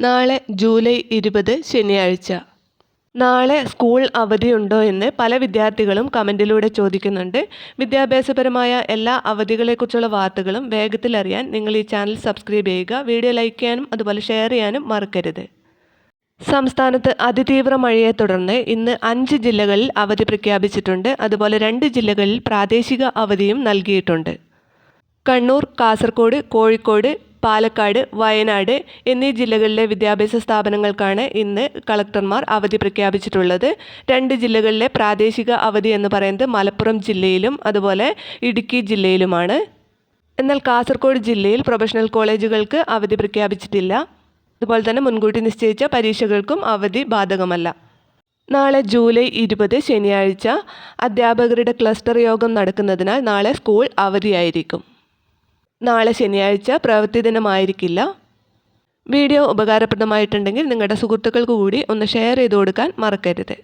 നാളെ ജൂലൈ 20 ശനിയാഴ്ച. നാളെ സ്കൂൾ അവധിയുണ്ടോ എന്ന് പല വിദ്യാർത്ഥികളും കമൻറ്റിലൂടെ ചോദിക്കുന്നുണ്ട്. വിദ്യാഭ്യാസപരമായ എല്ലാ അവധികളെക്കുറിച്ചുള്ള വാർത്തകളും വേഗത്തിൽ അറിയാൻ നിങ്ങൾ ഈ ചാനൽ സബ്സ്ക്രൈബ് ചെയ്യുക. വീഡിയോ ലൈക്ക് ചെയ്യാനും അതുപോലെ ഷെയർ ചെയ്യാനും മറക്കരുത്. സംസ്ഥാനത്ത് അതിതീവ്ര മഴയെ തുടർന്ന് ഇന്ന് 5 ജില്ലകളിൽ അവധി പ്രഖ്യാപിച്ചിട്ടുണ്ട്. അതുപോലെ 2 ജില്ലകളിൽ പ്രാദേശിക അവധിയും നൽകിയിട്ടുണ്ട്. കണ്ണൂർ, കാസർഗോഡ്, കോഴിക്കോട്, പാലക്കാട്, വയനാട് എന്നീ ജില്ലകളിലെ വിദ്യാഭ്യാസ സ്ഥാപനങ്ങൾക്കാണ് ഇന്ന് കളക്ടർമാർ അവധി പ്രഖ്യാപിച്ചിട്ടുള്ളത്. 2 ജില്ലകളിലെ പ്രാദേശിക അവധി എന്ന് പറയുന്നത് മലപ്പുറം ജില്ലയിലും അതുപോലെ ഇടുക്കി ജില്ലയിലുമാണ്. എന്നാൽ കാസർഗോഡ് ജില്ലയിൽ പ്രൊഫഷണൽ കോളേജുകൾക്ക് അവധി പ്രഖ്യാപിച്ചിട്ടില്ല. അതുപോലെ തന്നെ മുൻകൂട്ടി നിശ്ചയിച്ച പരീക്ഷകൾക്കും അവധി ബാധകമല്ല. നാളെ ജൂലൈ 20 ശനിയാഴ്ച അധ്യാപകരുടെ ക്ലസ്റ്റർ യോഗം നടക്കുന്നതിനാൽ നാളെ സ്കൂൾ അവധിയായിരിക്കും. നാളെ ശനിയാഴ്ച പ്രവൃത്തി ദിനമായിരിക്കില്ല. വീഡിയോ ഉപകാരപ്രദമായിട്ടുണ്ടെങ്കിൽ നിങ്ങളുടെ സുഹൃത്തുക്കൾക്ക് കൂടി ഒന്ന് ഷെയർ ചെയ്ത് കൊടുക്കാൻ മറക്കരുത്.